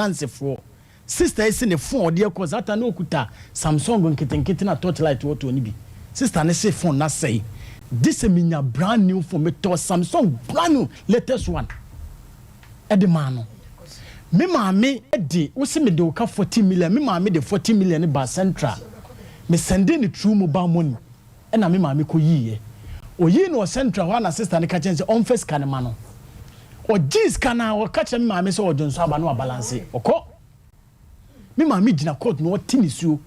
dance for sister is in the phone dear cause ata no kuta Samsung nkete na torchlight what oni bi sister ne say phone na say this is a brand new phone me to Samsung brand new latest one e man no me maame e wo se me de ka 40 million me maame de 40 million ba central me sending the true mobile money e na me maame ko yiye oyi no central wa na sister ne ka chense on first kan ma no o jis kana o ka chem maame so ojonso aba no balance okọ me maame gina court no tinisuo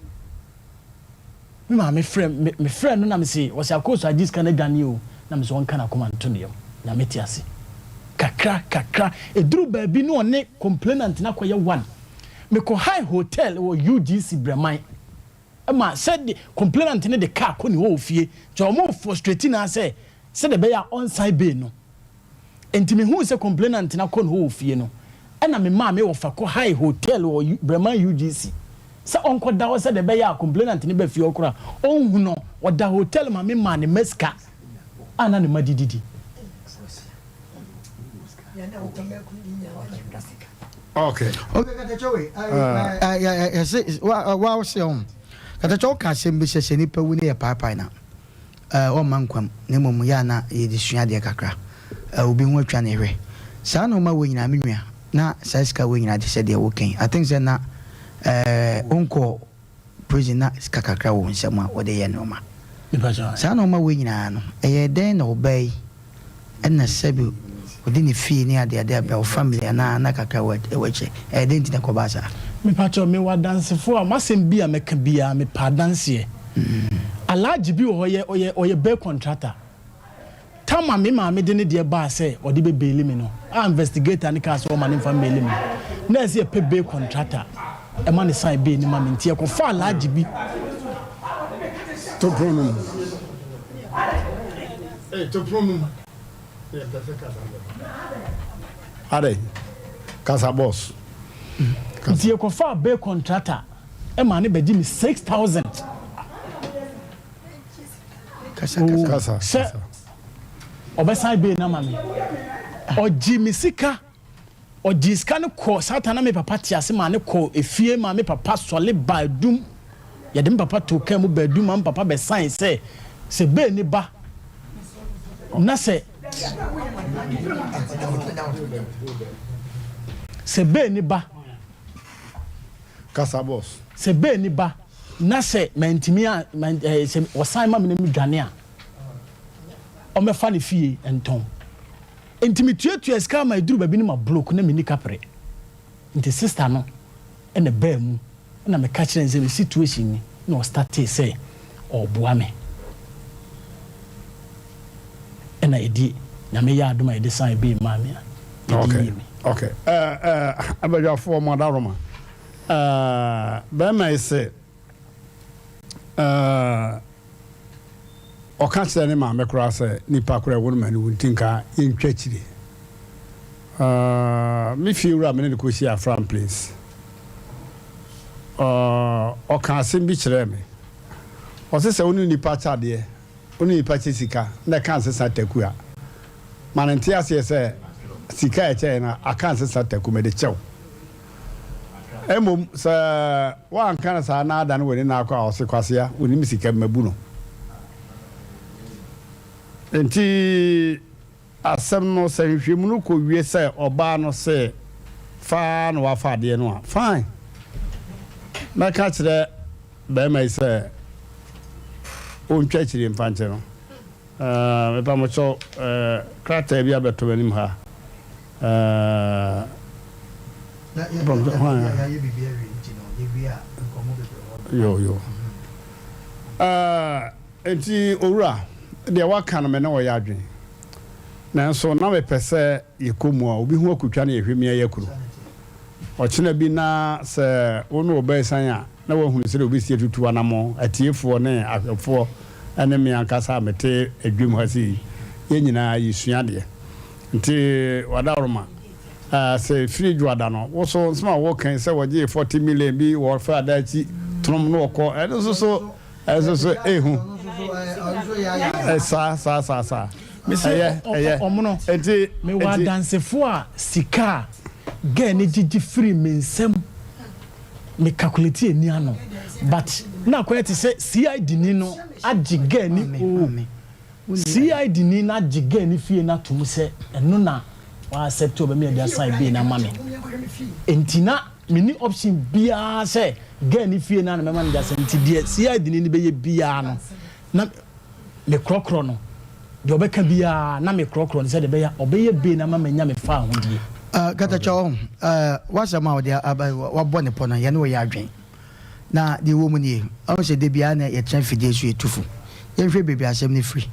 me maame friend no na me say o se akoso jis kana dwane o na me so on kana koma nto ne na meti ase kakra eduru ba bi no ne complainant na koye one me ko high hotel or UGC Breman ma said the complainant ne the car ko ni wo fie jo mo frustrating na say de be ya on side bay no enti me hu say complainant na ko no wo fie no e na me ma me wo fa ko high hotel or Breman UGC say on ko da wo say de be ya complainant ne be fie okura on hu no wo da hotel ma me ma ne meska ana ne madididi. Okay. Katachowe. Wow, Sion. Katacho Asem Mpe Nipa wuni ya papa na. O mankwam ne mom ya na ye disua de kakra. Obi hu atwa ne hwe. Sa no ma wo nyina menua na saiska wo nyina de se de wo ken. I think say na onko prison na kakra wo nsem a wo de ye no ma. Sa no ma wo nyina no. Eye den na obey. Enna sabi within the fee near the other family and na kakra weche identity ko basa me pacho me wa dance for masem bia me ka bia me pa dance ye alaji bi oye be contractor tama me ma me de ne de ba say odi be bail me no a investigator ni ka so ma ne fam bail me na say pe be contractor e ma ne sign be ni ma me ntie ko fa alaji bi to pronom to pronom Ade Casa boss. Ntie ko fa be contractor e ma ne be di me 6,000. Casa. Obesan be na ma me. Oji me sika. Oji sika ne ko satana me papa ti ase ma ne ko efie ma me papa sole ba dum. Ya de me papa to kan mu ba dum ma papa be sign say se be ni ba. Na se be ni ba Casa boss se be ni ba na se mentimi a se osan ma me dwane a o me fa ne fie enton entimi tuatua ska ma eduru ba bi ni ma block na me ni kapre nti sister no ene ba mu na me ka kire nze situation ni na o start say o boa me ena edi na me ya aduma edi sign be mamia. Okay. Abaja for Madaroma. Bema ise o kan se ne ma me kura se nipa kura wonu mani wuntinka intwachiri. Me fiura me ne ko si afran place. O kan se bi kire me. O se wonu nipa chade oni nipa sika na kan se satakua. Manantia se sika eche na akan se satakua me de chew. Emom sa wan kan sa na ada no we na akwa o se kwasea oni mi sika mabu no. Enti asem no se hwemu no ko wie se oba no se fa no wa fa de no a fine. Na ka kire be mai se on twachiri mpanche no me pa mo cho krata bia beto anim ha yo enti owura de waka no me na wo ya adwen na so na me pese yekomu a obi hu akutwa na yehwemi ayakuru o chena bi na se wonu obesan a na wo hunu se obi sie tutu anamo atiefo ne afo ene me ankasa mete adwem ha si ye nyina yisua de nti wadaroma se free juada no wo so nsema wo kan se wo je 40 million bi wo fa dachi trom no ko ene so ehu sa me say omono enti me wa dansefo a sika girl ni didi free me nsem me calculate ni ano but na kwete say CID ni no agi girl ni o CID ni na agi girl ni fie na tum say eno na wa accept oba me dia sign be na mame entina mini option bia say girl ni fie na na me man dia say enti dia CID ni be ye bia no na me krokro no de obeka bia na me krokro no say de be ya obeye be na mama nya me fa hodie kata chawo wasama odi wabɔ ne pɔ no yɛne wɔ yɛ adwen na de wɔ mu nie ɔn sɛ de bia na yɛkyɛn fidie so yɛtufu yɛnhwɛ bebi asɛm ne firi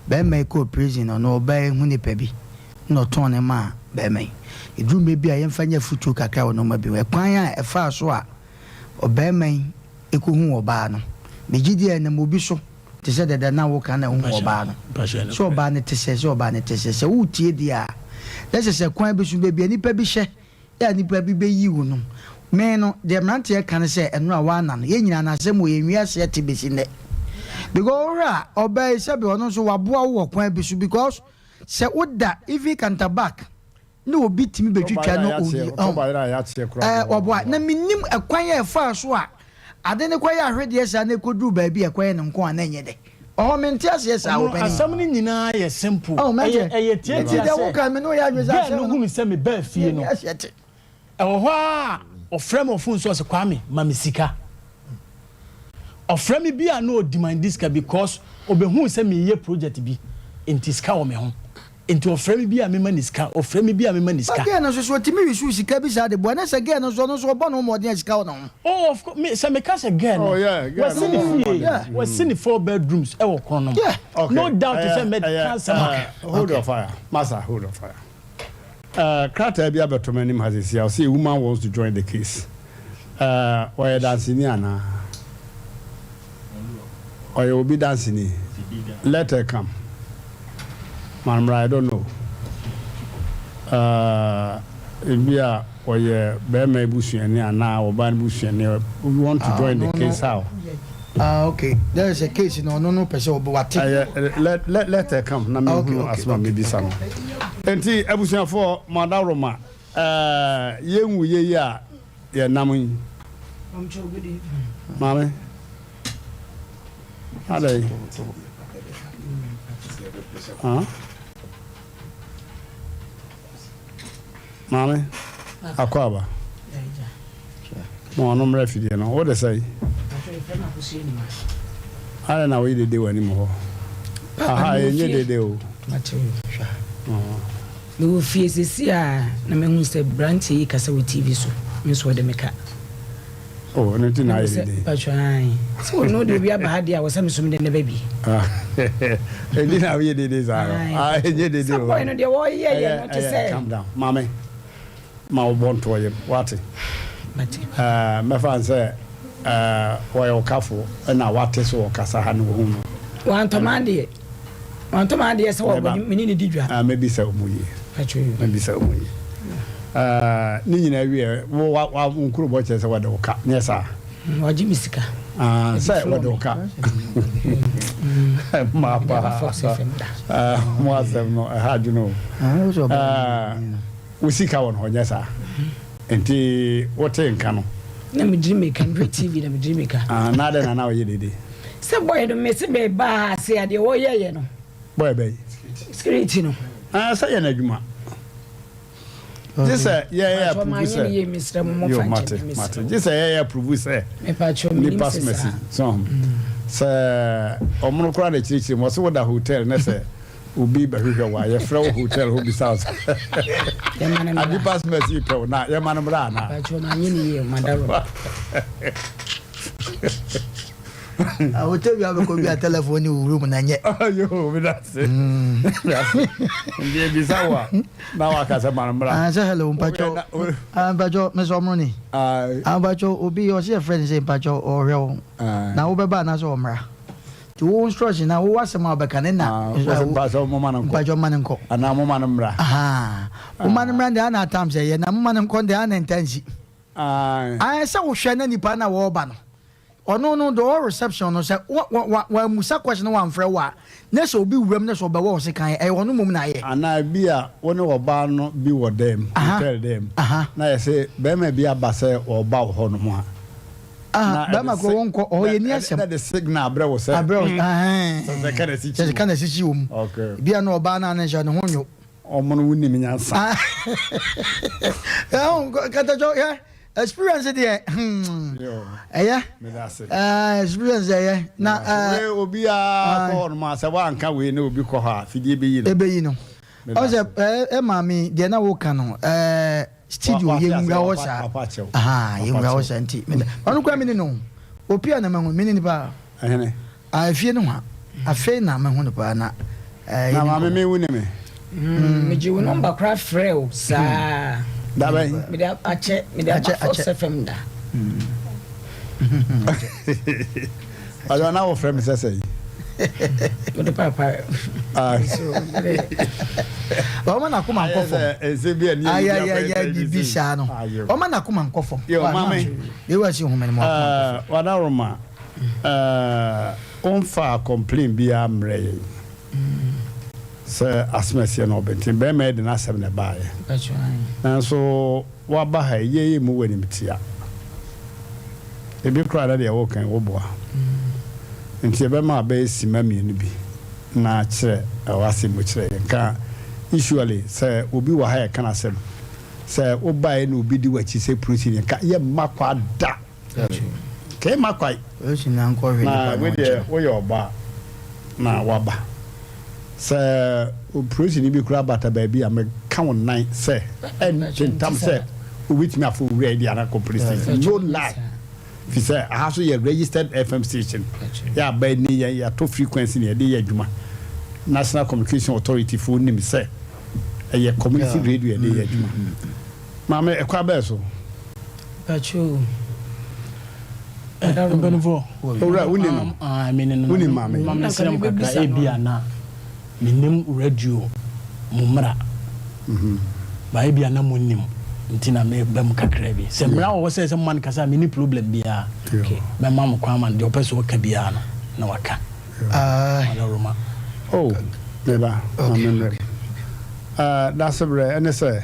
bɛrima kɔ prison no ɔbaa hu nipa bi na ɔtɔn ne ma bɛrima eduru me bi a yɛmfa nya futuo kakra wɔ no ma bi kwan a ɛfa so a ɔbɛrima ekohu ɔbaa no begidi na mobi so te sɛ dada na wo kan na hu ɔbaa no so ɔbaa ne te sɛ sɛ wotie di a let's say kwan bi so be nipa bi hye ya nipa bi be yi wo no me no de mrante kan say eno a wa na no ye nyina na asem wo ye nwia se te be sine because ora obey se be ono so waboa wo kwan bi so because se oda if you can back no obi timi betwitwa no oboa na minim ekwan ya fa so a ade ne kwa ya hwede ya sa na koduru ba bi ekwan ne nko a na nye de oh mentias yes I open asam ni nyina ye simple eye tie de wo kan me no ya dweza asam no hu mi se me ba fie no e wo ho a ofrem ofun so se kwame mamisika ofrem bi a no demand this because obehu se me ye project bi entiska wo me ho enti ofrem bi a me maniska ofrem bi a me maniska again no so timi wi su sika bi sa de bo na se again no so obo no mo de sika wo no oh of course me se me ka se again oh yeah we see the 4 bedrooms e wo kon no no doubt say me cancer hold on fire master hold on fire Krata bi abetomanim has this here see a woman wants to join the case why dancing ana or you will be dancing let her come. Madam, I don't know. If or yeah, Bema Bushian now or Ban Bushian, we want to join the case how? Okay. There is a case in no person but let her come. As well maybe some. And see, I was for Madaroma. Young yeah, Namu. Mammy. Are they? Huh? Mami, akwaba. Mo no refugee no. What they say? I don't know what they do anymore. Aha, enye de o. No fees is here. Na me hu say Mmrantehene kasa with TV so. Me so de meka. Oh, nothing I did. Patron. So no do we have had there was some de baby. And then how you did this? I did it. So boy no dey wo ye not to say. Calm down. Mami. Ma born to him. What? My friend say why you careful and now what is so kasa ha no hu. Want to man dey so me ni didwa. Maybe so muye. Patron. Maybe so muye. Ni nyina wie wa nkuru bo che se wa de oka nyesa waji misika say wa de oka ma pa mo asem no ha ju no usika won ho nyesa enti wote nka no na me dream kan TV na me dream ka na de na wo ye dede se boy do me se be ba se ade wo ye no boy be security no say ye na adwuma. This yeah approve say yo mate this yeah approve say ni pass mercy so say omno kra de chirichiri mo so da hotel na say obi ba hwehwe wa ye frɛ hotel ho bi south adi pass mercy to na ye man bra na pacho manyini ye madaro I will tell you how to telephone room na nye. Yo, we that's it. Ndiye bisawa. Na wakasa manambra. Say hello, Mpacho. Mpacho, Mr. Omroni. Mpacho obi your say friend say Mpacho or real. Na wo beba na so omra. To wo instruction na wo wasema obeka ne na. Mpacho mo mananko. Mpacho mananko. Ana mo manambra. Aha. Wo manambra de ana tam say ye na mo mananko de ana intensi. I say wo hwe na nipa na wo ba no. no the whole reception no say wa musa question one frɛ wa na so obi wuram na so be wo se kan e wono mum na ye ana bia woni oba no bi wo dem tell them na ye say be ma bia ba say oba wo ho no mo be ma ko won ko o ye ni asem na the signal abre wo say abre so say kana si chi um okay bia no oba na na nja no ho nyo omo no woni mi nyansa kata jo yeah experience there experience there na obi a ko no ma se wa nka we na obi ko ha fidie be yi no o se mami de na wo ka no studio ye nwura wo sa ye nwura wo sa nti onu kwa mini no opia na mahu mini ni ba fie no ha afi na mahu no ba na na mami me wuni me me ji wo number cra frɛ sa da bai me da ache FM da ajo na wo frɛ me sɛ o de papa o ma na kuma nkofo ese bi ani ya bibi sha no o ma na kuma nkofo e wa si homene mo wada roma on fa complain bi amre sɛ asmɛsie no obentin be ma de na asɛm na baaye nanso wa ba ha ye mu wani mtia ebi kra da de wo kan wo boa nti be ma be sima mienu bi na kyerɛ awase mo kyerɛ nka usually sɛ obi wa ha kan asɛm sɛ wo bae na obi di wachi sɛ protein ka ye makwa da ke makwai o si na nko hwe na we de wo ye oba na waba sɛ protein bi kura bata baabi a me count 9 sɛ en tam sɛ with me afo ready ana complete no lie fi sɛ I have to registered FM station ya ba ni ya to frequency ne de ya adwuma National Communication Authority for nim sɛ e community radio de ya adwuma mama e kwa ba so pacho mbenvo ora woni no woni mama sɛ mo kakra e bia na minim radio mumra ba e bia na monim ntina me bam kakra bi se mra wo se man kasa mini problem bia okay be mam kwa man de opeso ka bia no na waka ala roma oh beba amen that's a ene se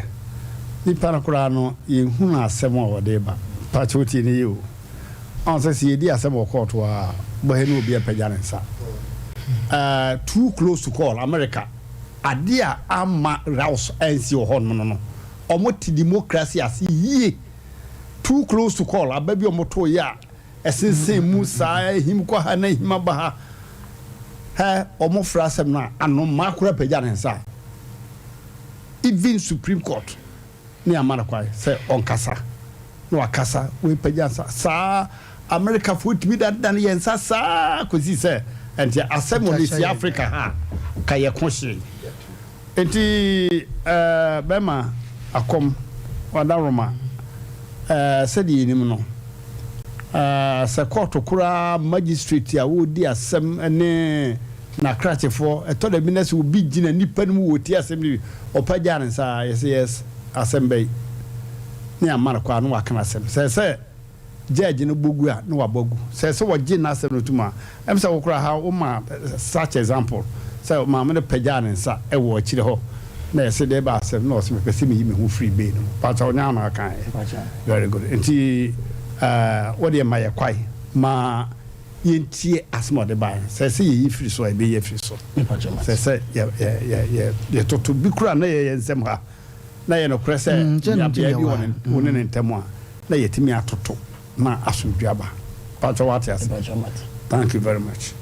ni para kura no ye hu na asem a wode ba pa choti ni yo on se si di asem o court wa bo he no obi apagya nsa too close to call America adia ama rouse ansi o hon no omote democracy as ye too close to call ababi omoto ya esensen musa him ko ha na him aba ha omofra asem na ano makura pagya nsa even Supreme Court ni amara kwai say on kasa no akasa we pagya nsa sa America foot bi dan yensa sa kozi say enti asem si Africa ha ka ye konhye enti bema akom wadaroma sedi nim no se court kura magistrate a wo di asem ne na kratefo eto da binesi wo bi gina nipa mu woti asem ni opagya nsa yes asem ni amara kwa no wakana asem se judge no bogu a no wabogu se wo gi na asem no tuma em se wo kura ha wo ma such example se ma me pagya nsa e wo akire ho na yesi de ba asem no so me pese me yi me hu free bay no but onya na kan very good enti what dey my kwai ma yentie asmo de ba se yi free so e be yi free so se ya toto bi kura na ye nsem ha na ye no kure se ya bi woni ne ntemo a na yetimi atoto na asomdwaba but what yes thank you very much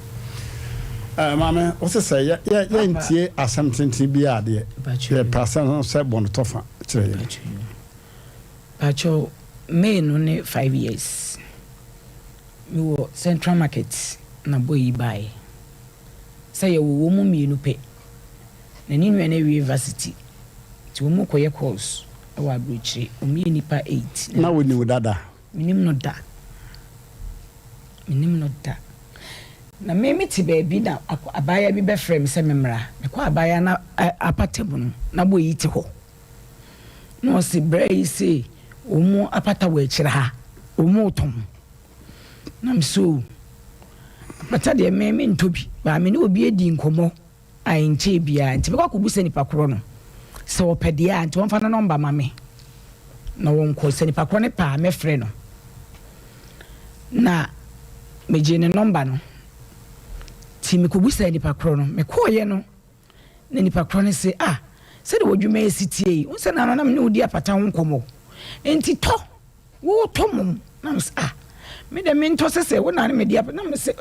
mama what's say ya ntie asem tenten bi ade ye person say bon tofa kire ye pacho me no ne 5 years we were Central Market na boy buy say ye wo mu mienu pe na ni nwa na university ti wo mu koye course e wa abrochire o mi nipa 8 na woni dada minim no da na me ti baby na abaya bi be frame se memra me kwa abaya na apatabu no na boyi ti ho no si brai se omu apata wa kire ha omu tom nam so bata de me ntobi ba me ne obi edi nkomo ai nche bia nti me kwa kubusa nipa koro no se opede a nti wonfa no number ma me na won ko se nipa koro ne pa me frɛ no na me je ne number no ti me kubusa nipa koro no me ko ye no na nipa koro ne se se de wodwuma esitie won se na no na me ne odi apata ho nkomo enti to wo to mum na me me de me nto se wo na me di apata na me se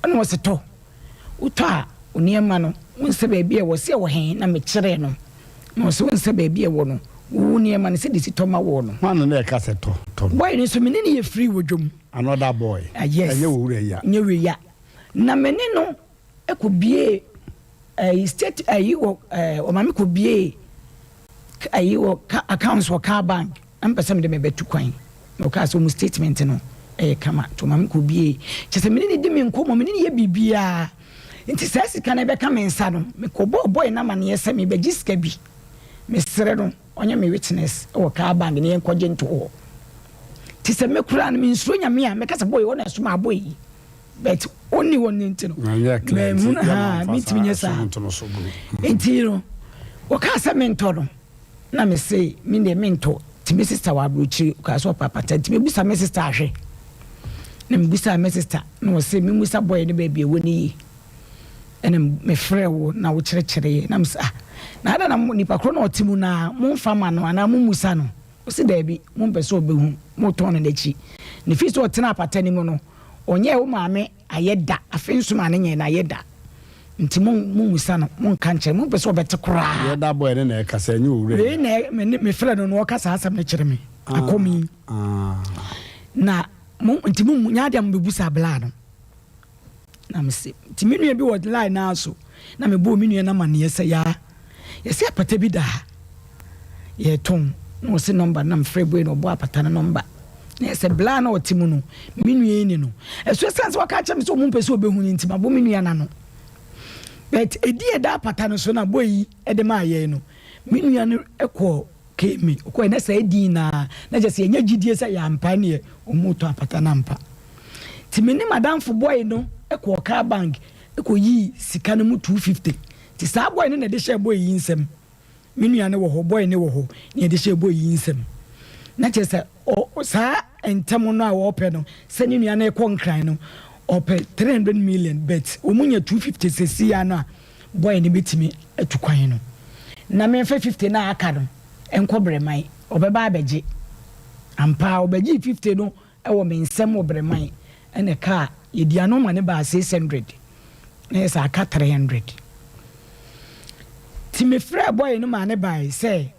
ana wo se to wo to a oniema no won se ba bia wo se wo hen na me kire no no so won se ba bia wo no wo oniema no se de si to ma wo no man na e ka se to boy ni so me ne ye free wodwom another boy yes enye wo wure ya nye we ya na me ne no e ko bie state wo o ma me ko bie wo accounts wo car bank am pese me de me betu kwan no ka so mu statement no kama to ma me ko bie chese me ne di me nkomo me ne ye bibia nti sesi ka na be ka me nsa no me ko boy na ma ne yese me be giska bi me sere no onye me witness wo car bank ne enkoje nto ho ti se me kura no me nsuro nya me a me ka se boy wo na so ma boy but only one ntino me mun meet me nyesa entiro wo ka se me nto no na me say me de me nto ti me sister wa brochi ka so papa ti me busa me sister ahwe na me busa me sister no say me musa boy ne ba bia woni yi ene me frɛ wo na wo kyerɛkyerɛ na me say na ada na nipa kro na otimu na mo fama no ana mo musa no o si da bi mo mpɛ obehu mo ton no n'achi ne fi so otena apata ni mu no onye wo maame ayeda afenso ma ne nye na ayeda nti mo musa no mo nka nkyerɛ mo mpɛ obete kra ayeda boy ne na e kasa nye owure me frɛ no o kasa asam ne kyerɛ me akomi na mo nti mo nyaade am bebusa bla no na me se nti me nua bi wo line na so na me bo me nua na ma ne yesa ya yesa apata bi da ye ton no se number na me frɛ boy no bo apata na number na yesa bla na otimu no me nua ni no eso sense waka cha me so mo mpɛ obehu ni nti ma bo me nua na no but edi eda apata no so na boy e de ma ye no me nua no ekɔ kemi ko na sa edi na just ye nya gidie sa ya ampa ne o moto apata na ampa ti me ni madam fo boy no ekɔ car bank ekɔ yi sika no mu 250 ti sa boy no na de share boy yi nsem me nua ne wo ho boy ne wo ho ne de share boy yi nsem na che sa o sa entem no a wo pɛ no se ne nua na ekɔ nkran no o pɛ 300 million bet o munya 250 sesi ya no boy ne betimi atukwan no na me fa 50 na aka no enko breman obeba abegye ampa obegye 50 no e wo me nsem obreman ene ka yedia no ma ne ba 600 na esa aka 300 ti me frɛ boy no ma ne ba say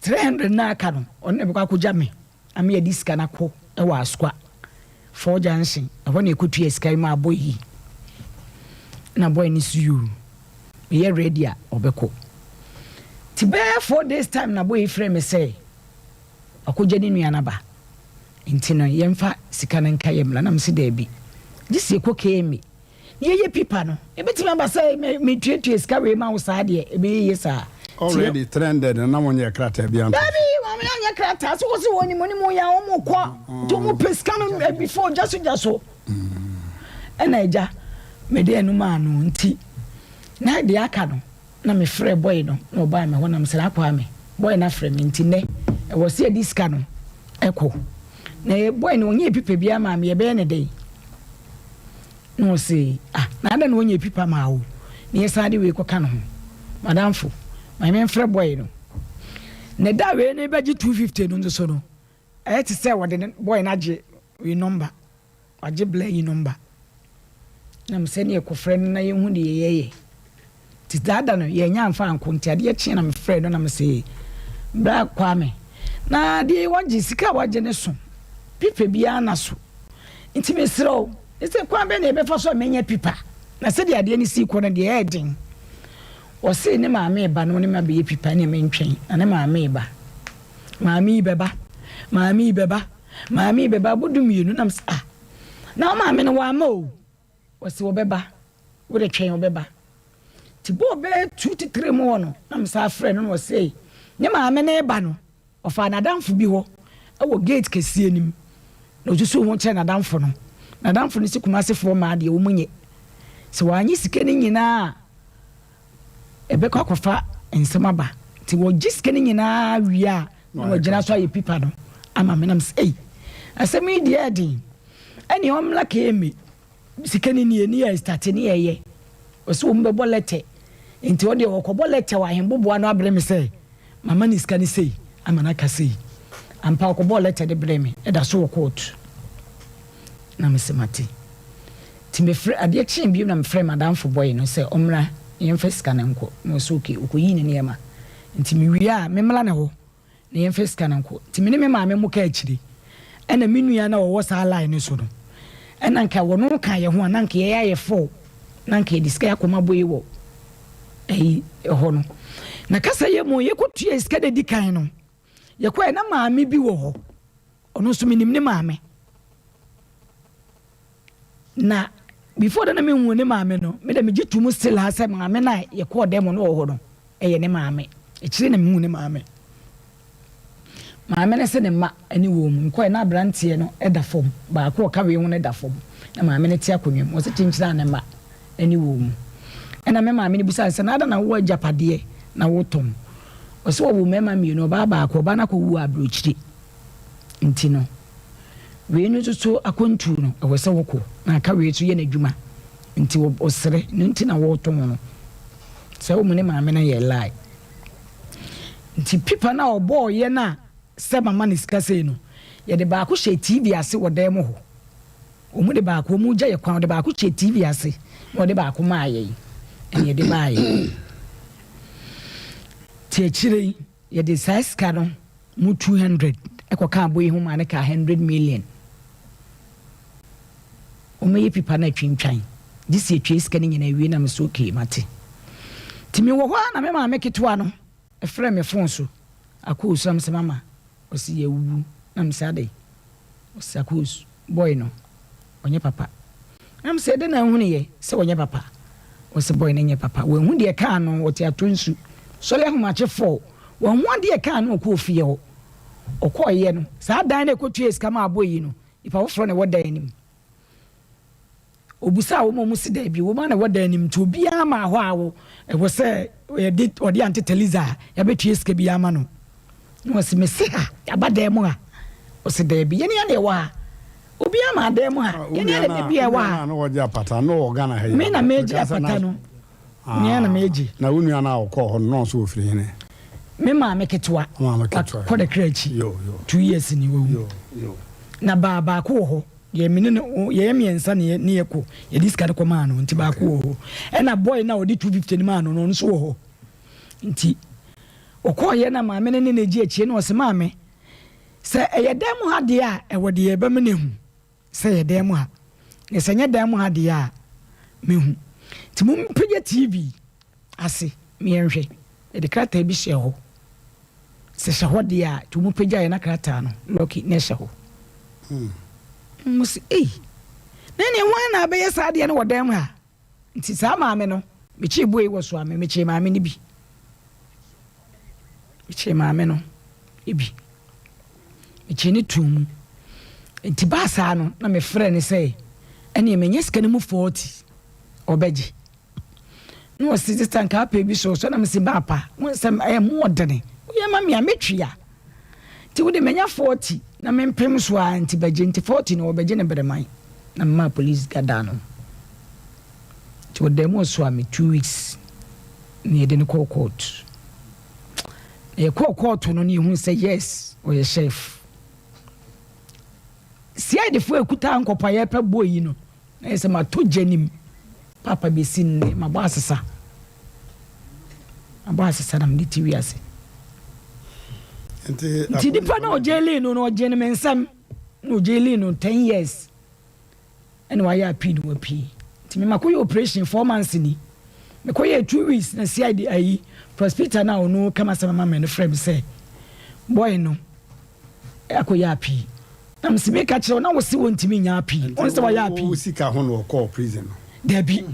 300 na aka no on e be kwa kugya me am ye diska na ko e wa askwa for junction e ho na ekotu eskai ma boy yi na boy ni su ye ready a obeko ti be 4 days time na boy frame me say akogya ni nua na ba intino yemfa sika na nka yemla na mse da bi gisi ekoke me ye pipa no e betima ba say me tuetue sika we ma wo sa de e be ye sa already trended na mo nye krata bia nto baby wa me nya krata so so woni mo ya wo mo kwa to mo pesika no before jaso ena eja me de enu ma no nti na de aka no na me frɛ boy no na oba me ho na msra kwa me boy na frɛ me nti ne e wo se diska no eko na boy no onye pipa bia ma me be ne dey no se na ada no onye pipa ma wo ne yesa de we koka no ho madam fo my men frɛ boy no ne da we ne beji 250 no so no e ti se wo de boy na je we number waje play number na mse ne ko frɛ no na ye hu de yeye ti dada no ye nya amfa ankonti ade ye na me frɛ no na mse bra kwa me na de waje sika waje ne so pipa bia na so nti me sro ese kwa be na e be fa so menya pipa na se de ade ne si ko na de e din o se ne maame ba no ne ma be pipa ne me ntwen na ne maame ba maame beba bodu mienu na mse na maame no wa ma o se wo beba wo de twen wo beba ti bo be 2 to 3 mo no na mse afre no wo se ne maame ne ba no o fa na danfo bi ho e wo gate kesi anim na ojusu ho kyerɛ nadamfo no nadamfo no si kumase fo ma de wo munye se wanyi sika ni nyina ebekọ akọfa nsɛm aba ti wo sika ni nyina wia na wo gyina so aye pipa no ama menam sei asɛm yi de adi ani omla kemi sika ni ni ya start ni yeye oso wo mbɛbɔ lete nti wo de wo kɔbɔ lete wa hemboboa no abrɛ me sɛ mama ni sika ni sei ama na ka sei ampa kɔbɔ lete de brɛ me ɛda so wo court na me semati ti me frɛ ade kyen bi na me frɛ madam for boy no sɛ omra yɛmfa sika na nkɔ mo so okay ukoyi ne niema nti me wia me mla na ho na yɛmfa sika na nkɔ ti me ne me maame mo ka akyiri ɛna me nua na wɔwɔ saa line no so no ɛna nka wɔno ka yɛ ho na nka yɛ ayɛ fo na nka di sika akoma boye wɔ ho no na kasa yɛ mo yɛkɔtua sika de di kan no yɛkɔ na maame bi wɔ hɔ ɔno so menim ne maame na before na me hu ne maame no me da me gitu still ha sɛ maame na yɛkɔ dem no wɔ hɔ no ɛyɛ ne maame ɛkyire na me hu ne maame maame ne sɛ ne ma ani wɔ mu nkɔ na abranteɛ no ɛda fam baako ɔka we hu ne da fam na maame ne te akonwam wɔ sɛ kyinkyira ne ma ani wɔ mu ɛna me maame ne bisa sɛ na ada na wo agyapadeɛ na wo tom ɔsɛ wɔ mɛma mienu ɔba baako ɔba na kɔ wu abrokyire nti no we no so akontu no ɛwɔ sɛ wokɔ na aka we so yɛ n'adwuma nti ɔsere no nti na wo tom no sɛ wo mu ne maame na yɛ lie nti pipa na ɔbɔ yɛ na sɛ mama ne sika sei no yɛde baako hyɛ TV ase wɔ dan mu hɔ ɔmu de baako ɔmu gya yɛ kwan de baako hyɛ TV ase na ɔde baako maa yɛ ɛne yɛde baa yɛ ti akyire yɛde saa sika no mu 200 ɛkɔ ka aboyi ho ma ne ka 100 million ɔmu yɛ pipa na twintwan disi atwa sika ne nyina wie na me so okay mate ti me wɔ hɔ na me maame ketewa no ɛfrɛ me phone so akɔ usam sɛ mama osi ye wu na msade osi akɔ boy no onye papa na msɛ de na hu ne ye sɛ onye papa osi boy na nye papa wo hu de ka no wote atonsu so le homache fo wo hu de ka no ko fie ho okɔ ye no saa dan na ekotue sika ma aboyi no ipa wo fro ne woda anim obusa wo mo si da bi wo ma na woda anim to bia ma ho awo e wo sɛ odi antiteliza ya betue sika bi ama no no si me se ha aba da mu ha o se da bi ye ne ya wa obi ama da mu ha ye ne da bi e wa na wo ja pata no organa ha me na meji apata no me na meji na wo nua na okɔ hɔ no so ofiri ne me ma me ketwa ko da krachi 2 years ni wo na ba ko ho ye me ne ye miensa ne ye ko ye diska ko ma no nti ba ko ho e na boy na odi 250 ni ma no no so ho nti okoye na maame ne ne gi achie na o se maame se eye dem ha de a e wode ye ba me ne hu se ye dem ha ne se nye dem ha de a me hu ti mum pege TV ase me enhwe e de krata bi hye ho se hye ho de a ti mum pege ye na krata no loki ne hye ho musi ne wan na be ye sa de no wodem ha nti sa maame no me chi boy wo so ame me chi maame ni bi ichi maame no ibi ichi ni tum nti ba sa no na me frɛ ne sɛ ɛne me nyesika ne mu 40 obeji no wasi distant ka pa bi so na me si ba pa mo sɛ mo odene ye ma me ametwia nti wo de menya 40 na me mpem so a nti baje nti 40 no obeji ne breman na ma police gada no nti wo de mo so a me 2 weeks ne de ne call court e court no ni hu say yes o ye chef si ai de fu ekuta nkopa ye pa boyi no na ye se ma to janim papa be sin ne ma ba asesa na mdi TV ase nti di pa na o jeli no o jeni mensam no jeli no 10 years ene wa ya pi no pi nti me makoye operation 4 months ni me koye 2 weeks na si ai de ayi hospital na onu kama sama mama no frame say boy no akoya api na msime ka kire na wo si wontimi nya api on se wa ya api wo sika ho no call prison there be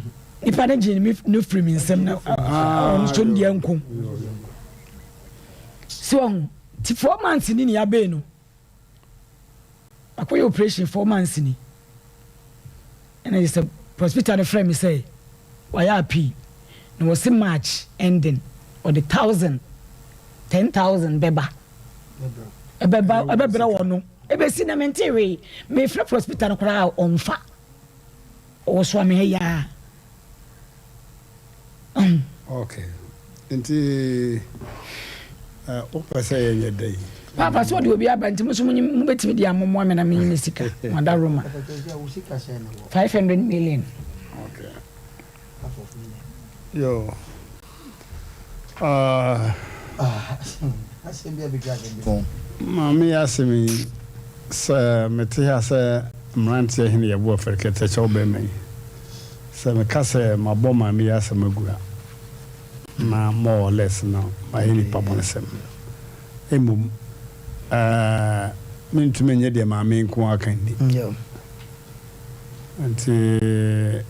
ipa na jeni no frame nsem na on so ndi anko so ti 4 months ni ya be no wakoyɛ operation 4 months ni and I said hospital the friend me say why api na was March ending or the 10,000 beba ebebra wono ebesi na mentewe me frɛ hospital kora onfa o so me ya okay nti o pese ye day papa so de obi abanti mo so mo betimi dia ammo me na me ni sika mada roma 500 million okay yo Asem Mpe Nipa mami asemi se mete ha se Mmrantehene ye bo Africa cho be me se me ka se mabɔ mami asem agura na more or less now my any papa sem emum mentumi nye de mami nko aka ndi yo nti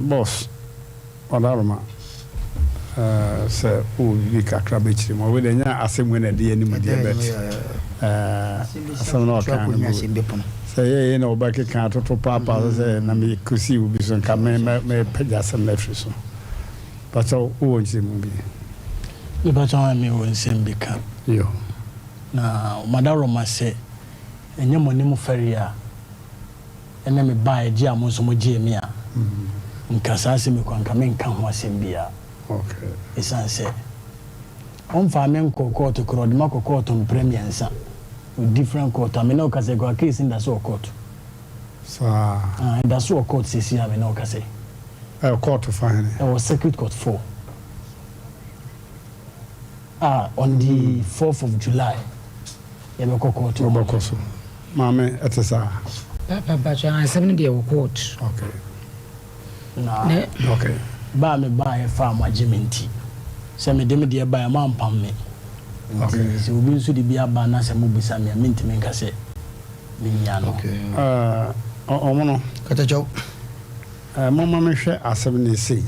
boss odaroma se o bi kakra be chiri mo we de nya asem we na de ani mu de bet asem na ka na se ye na oba ke kan toto papa se na me kusi u bi so nka me pagya asem na firi so but o wonji mu bi ni ba tawa me won sem bi ka yo na madaroma se enye moni mu fari a ene me ba eji a mo so mo je mi a nka sa se me kwanka me nka ho asem bia okay isan se on fa me nkoko to kro de makoko to premier nsa different court I mean no case go case in that so court so that so court sisi I mean no case court to find it was circuit court 4 on the 4th of July ya be court to obakoso mame etesa papa bacha 7 day court okay na okay ba me ba e fa magimenti se me dem de ba ma mpam me okay so obi nso de bia ba na se mo bisa me mentimi nka se me nya no omono katacho mama me hwe asem ne sei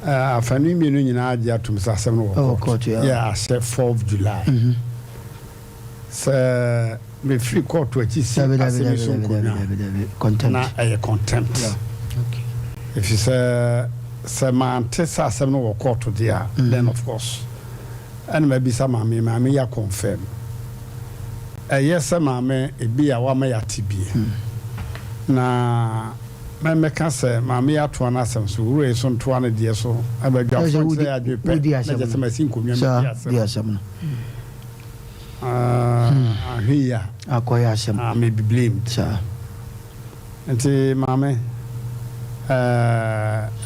afani mienu nyina agya tum sa asem no court yeah I said 4th July so me free court to achi si asem so contempt na contempt okay if you say man tesa asem no court there then of course and maybe some mama ya confirm yes mama e bia wa ma ya tibie na me ka say mama ya to na asem so wure so to na de so abadwa fo say adwepe na je say masin komia me dia asem ahia akoya asem me be blamed sir nti mama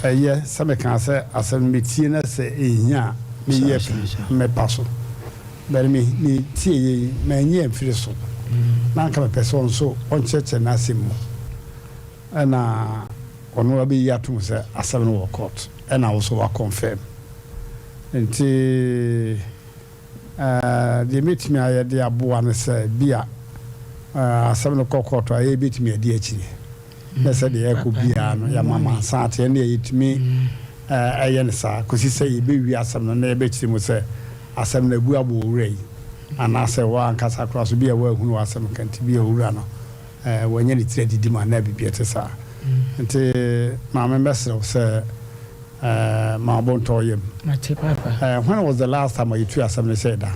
yes some can say asem metie na say ehia me ye me paso but me tie me nye mfiri so na nka me person so on cheche na asem na ono abi yatum se asem no court and also wa confirm nti the meet me aye de aboa ne se bia asem no court aye bit me de akiri na se de e ko bia no ya mama saate ne yitimi ayen sa kosi say e be wi asem no na e be chiri mu se asem na bu abo wurei ana se wa ankasa kra so bia wa hunu asem kanti bia wura no wanya ni tire didi ma na bibia te sa nti ma me mesre se ma bonto yem mate papa when was the last time you two asem ne said that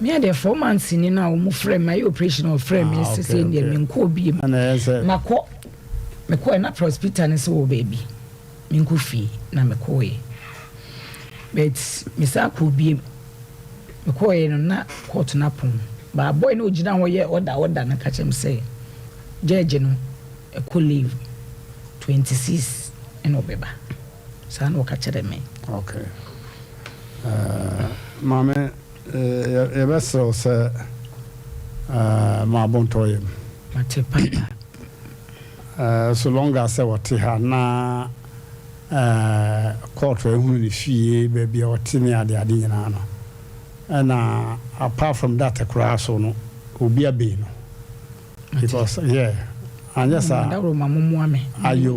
me had 4 months in now mo frame my operational frame is say dey me nko bi ana say mako me ko na hospital ne so baby me nko fi na me ko e but me sa ko bi me ko e no na court na pon ba boy no gina ho ye order na ka chem say judge no e ko leave 26 en obeba sa no ka chere me okay mame e besro se ma bonto yem mate papa so long as I was here na court ehunu ni fie baby otini ade nyina no and apart from that across no obi abe no because yeah anya sa dawro ma mumwame ayo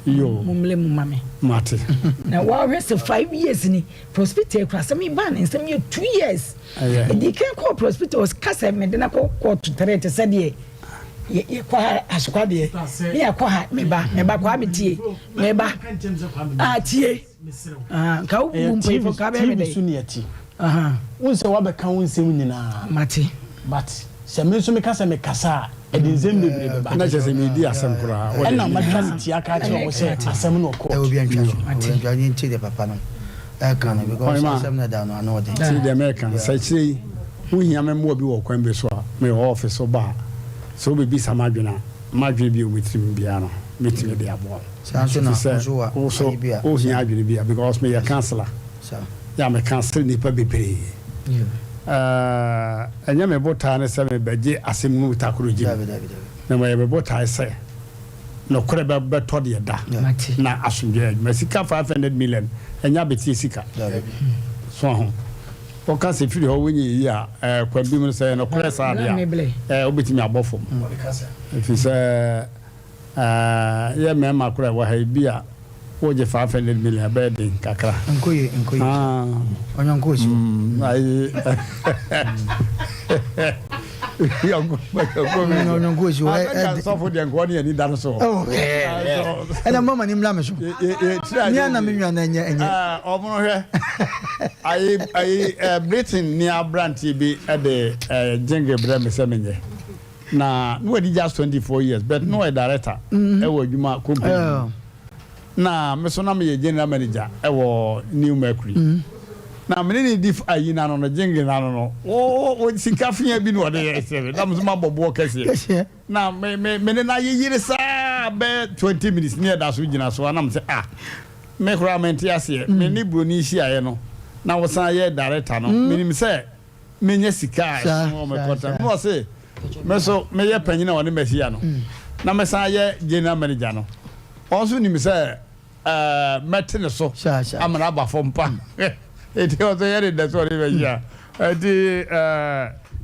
yo mumle mumame mate na wa rest 5 years ni prospector kra some ban in some 2 years the can call prospector was kasa me de na ko to trete said ye kwa asukwa de ye kwa ha me ba kwa betie me ba tie ka wo mpo fo ka be me de unse wa be ka unse nyina mate but se me so me kasa me kasa edinzem bebre ba na chese me di asem kura na matwa ti aka che wo se asem no ko e obi antwa ni nti de papa no e kan because asem na da no anode ti de American sai chi hu hia me mo bi wo kwan be so a me office so ba so be bi samadwena madwe bi o mitrim bia no mitrim de abo sanso na so wa o hia adwene bia because me ya counselor so ya me counselor nipa bebre anya me bota ne se me beje asem nu takoro ji na me be bota se no kore be to de da na asundwe me sika 500 million anya beti sika so ho o ka se firi ho wenye yi a kwa bi mu se no kore sa dia obetimi abofo fi se ya me ma kore wa ha bi a oje 500 million bed kakra nkoye onyo nkosi ai onyo nkosi wa so for the ngoni ani dan so ena mama ni mlame so ni ana menwa na enye omono hwe ai Britain ni abranti bi de jingle bre me se menye na no di just 24 years but no a director e wo adwuma company na me so na me general manager e wo New Mercury na me ni dif ayi na no jingle na no o sikafia bi no de yesebe na me so ma bobo kese na me na yiri sa be 20 minutes near da so gina so na me say me kura menti ase me ni broni shi aye no na wo san ye director no me ni say me nya sika so me kota no say me so me ye panyina woni me hia no na me san ye general manager no also ni me say metene so amana ba Sompa eti o so ye de so ri be hia eti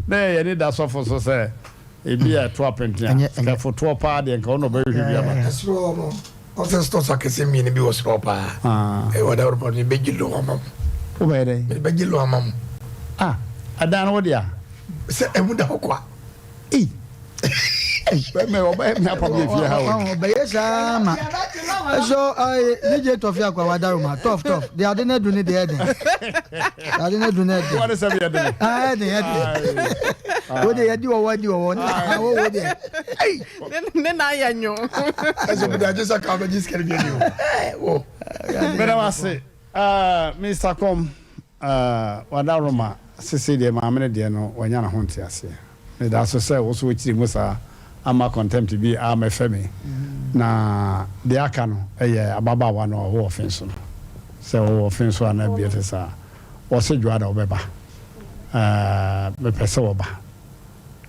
na ye ni da so for so say e bi a to apentia ka for to pa de nka ono ba hwi bia ba so no o se sto sa kese mi ni bi wo so pa e wa da ro pa ni be gilo amam o ba de be gilo amam adan wo dia se e mu da kwa me oba me apa bi fi ha o be yesa ma so DJ Tofia kwa wadaruma tof they are not doing the head are not doing it what is every day what they do what you want wo dey ne na yanyo eso bi da just aka ba just kere bi ni o bera wase Mr. Com wadaruma sisi de ma amene de no wanya na ho ntia ase me da so say wo so chiri musa ama contempt bi ama femi na de aka no eye ababa wa no wo offense no se wo offense ana bi etesa wo se dwada obeba me pese wo ba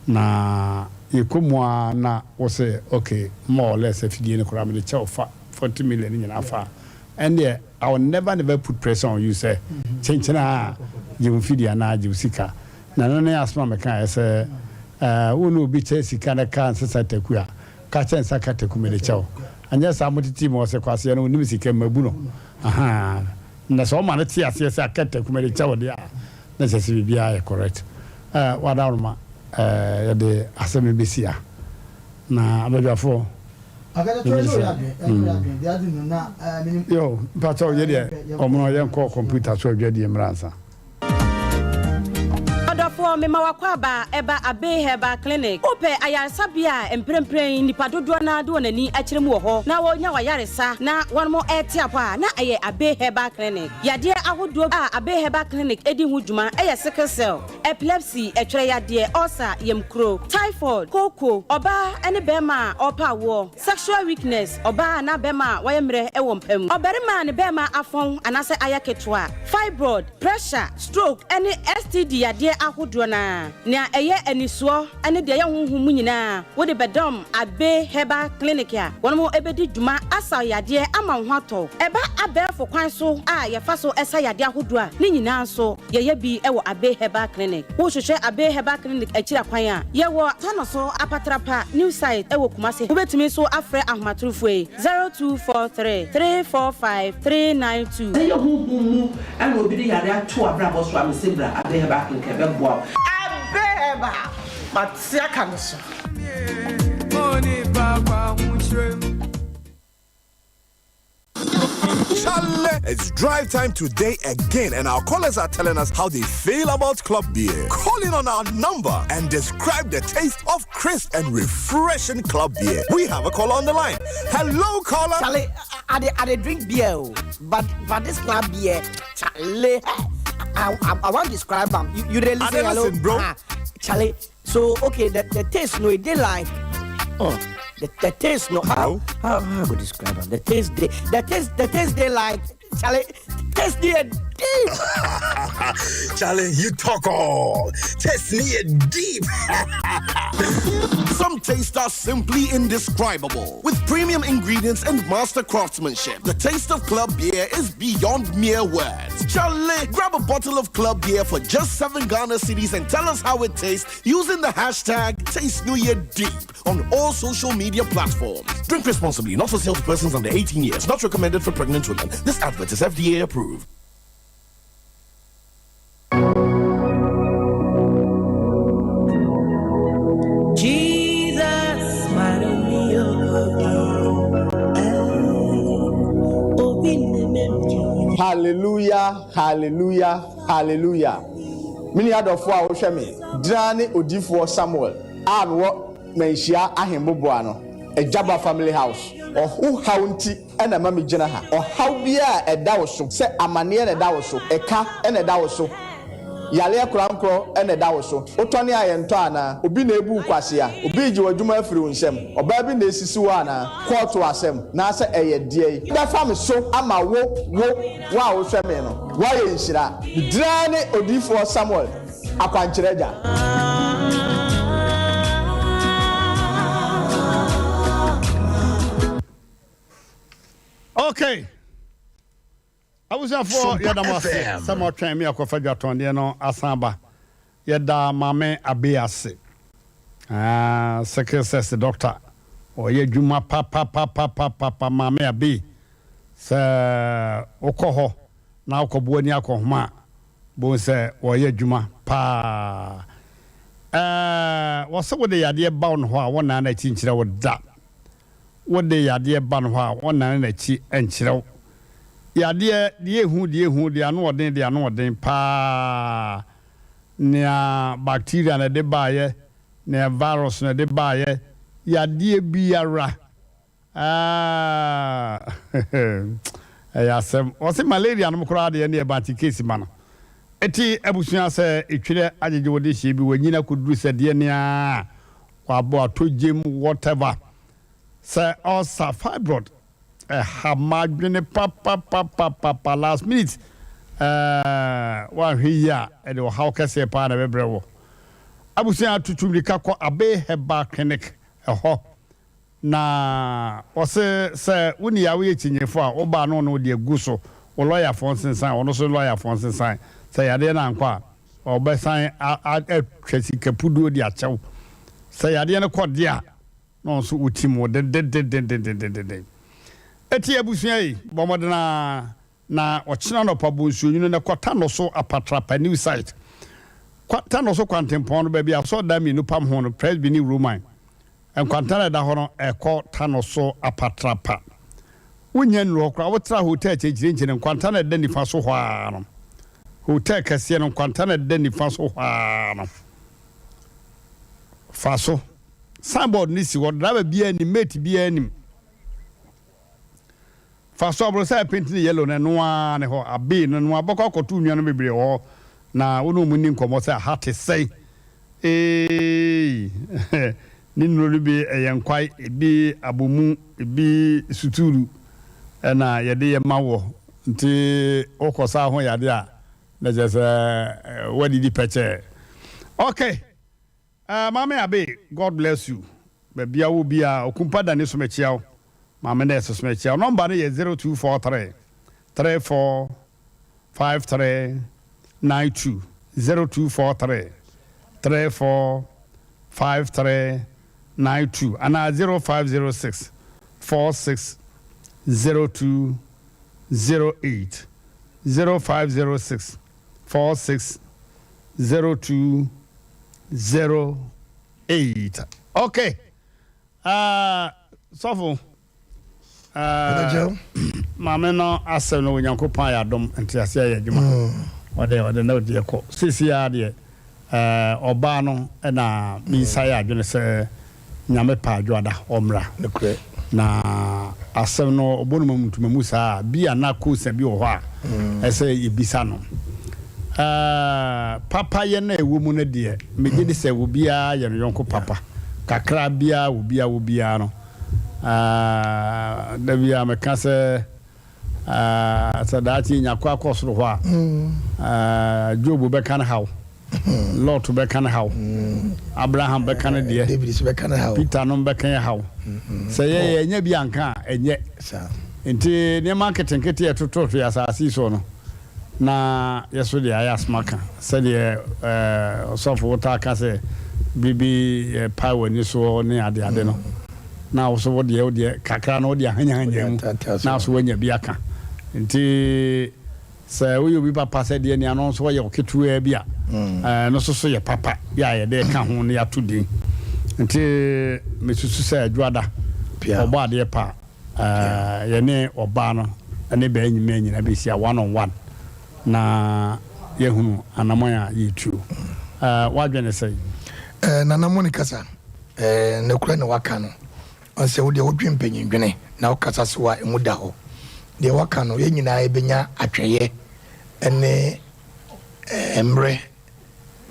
na yekomwa na wo se okay more or less afidie ne kora me de che fa 40 million nyina fa and there I will never put pressure on you say chenchena you fidie na je usika na no ne asma me kan say wonu bi chesi kana kan sesa tekua ka chensa ka teku me de chao anya sa motiti mo se kwase no nim sika mabu no na so ma na ti ase se ka teku me de chao dia na se si bia correct wadaruma ya de asem besia na abadwafo yo pato ye de omo ye nko computer so adwade mransa for me mawakwaba eba abe heba clinic ope ayansabia emprempren nipa dodo na do nani akirem wo ho na wonya wayaresa na wonmo etiapa na aye abe heba clinic yade ahodo abe heba clinic edi hu djuma eye sickle cell epilepsy etwere yade ulcer yemkro typhoid koko oba ene bema opa wo sexual weakness oba na bema wayemre ewo mpam oberima ne bema afon anase ayaketwa fibroid pressure stroke ene STD yade ahodo dodo na nea eye anisuo ane de ye honhom nyina wo de bedom abe heba clinic a wono mo ebedi dwuma asa yade ama ho ato eba abefo kwan so a ye fa so esa yade ahodo a ne nyina so ye bi e wo abe heba clinic wo hwehwe abe heba clinic akira kwan a ye wo tano so apatrapa new site e wo kumase wo betumi so afre ahomatrofo 0243 345 392 ye honhom ane obi de yade ato abrabo so amsebra abe heba clinic e be boa abeba matsia kanso It's drive time today again, and our callers are telling us how they feel about club beer. Call in on our number and describe the taste of crisp and refreshing club beer. We have a caller on the line. Hello, caller. Charlie, I drink beer, but this club beer, Charlie, I want to describe them. You really say hello, bro. Charlie. So okay, the taste, no, they like. The taste, no, how I would describe them? The taste, they like. Charlie, taste they deep. Charlie, you talk all. Taste me deep. Some tastes are simply indescribable. With premium ingredients and master craftsmanship, the taste of club beer is beyond mere words. Charlie, grab a bottle of club beer for just 7 Ghana cedis and tell us how it tastes using the hashtag TasteNewYearDeep on all social media platforms. Drink responsibly, not for sale to persons under 18 years. Not recommended for pregnant women. This advert is FDA approved. Hallelujah, hallelujah, hallelujah. Mini adofo a wo hwe me drane odifo Samuel anwo manhia ahemboboa no Ejaba family house ohu haunti ena mama gina ha ohaw bia eda wo so se amane na eda wo so eka ena eda wo so yale krankro ena eda wo so otone ayento ana obi na ebu kwase a obi ji wadwuma afiri wonsem oba bi na esisi wo ana court asem na se eye die da fam so ama wo wa wo hwe me no wa ye nhira drane odifo Samuel akwanchereja. Okay. I was for Yadamase. Some more train me a coffee jaton, no asamba. Yada mame abease. Secretary says the doctor. Or ye juma papa mame abi. Sir Okoho. Now Kobuani Akohma. Bo say or ye juma pa. What's what the idea bound who 119 would that. What they are dear banwa, 190 and chill. Ya dear who they are not they are not then pa near bacteria and de buyer, near virus and de buyer, ya dear biara. Asem, was it malaria and Mokradi and near Banty Casey man? Eti Ebusia say, it should add she be when you could do said near or about 2 gym, whatever. Say also fibroid hamadwene papa last minute one here and how can say pa na bebrewo abusia tutumrika ko abe heba clinic ho na ose say woni yawe echinyefo a oba no no de guso o lawyer Fonsen sign ono so lawyer Fonsen sign say yade na nkwa obe sign twesi kapudo di achew say yade na kodia no so utimo de eti abusia yi bomodena na ochina no pabo nsunyunu na kwata no so apatrapa new site kwata no so kwantempon no ba bia so da mi no pam ho no press bi ni roman en kwanta na da ho no eko ta no so apatrapa wonya nro kra wotra hotel chegire kwanta na da nifa so hwa no hotel kase no kwanta na da nifa so hwa no faso signboard nisi wo driver bia ni mate bia ni faso abro say paint ni yellow na noa ne ho abe no noa boko kotu nwa no bebre ho na wono mu ni nkomo say hate say ni nuru bi eyenkwai ebi abomu ebi suturu na yede ye mawo nti okosa ho yade a na je say wadi di peche Okay. Mama Abe, God bless you. Baby, I will be a Okumpa Dani Sumechio. Mama Nessa Sumechio. Number is 0243 345392. 0243 345392. And 0506 460208. 0506 460208. Okay. So Mama no Asem no Nyankopon ya dom entiase ya adwuma. Ode na odi ekọ. Sisi ya de oba no na minsa ya adwene se nyame pa adwada omra. Na Asem no obonu mamutuma musa bia na ko se bi wo ho a ese ibisa no. Papa ye na ewo mu ne de meje de se wo bia ye no yonko papa kakra bia wo bia no da bia me ka se sadati nya kwa kosoro ho a Job be kan hawo Lot be kan hawo Abraham be kan de David be kan hawo Peter no be kan hawo se ye nya bia nka enye nti ne marketing kete etoto ya asasi so no na yeso de ayasmaka se de sofo wota ka se bibi power ni so ne ade no na wo so de kakra no de hanya na so wanya bi aka nti se wo yobi papa se de ni anon so ye oketu e bia no so ye papa ya ye de ka ho ne ya tudi nti mesusu se adwada obo ade pa ye ne oba no ne ba enyima enyina be sia one on one na yehunu anamoya yitu wadwene sei na namoni kasa ne kura ne waka no onse wo de wodwen panyindwene na wakasa so wa emuda ho de waka no yenyina ebenya atweye ene emre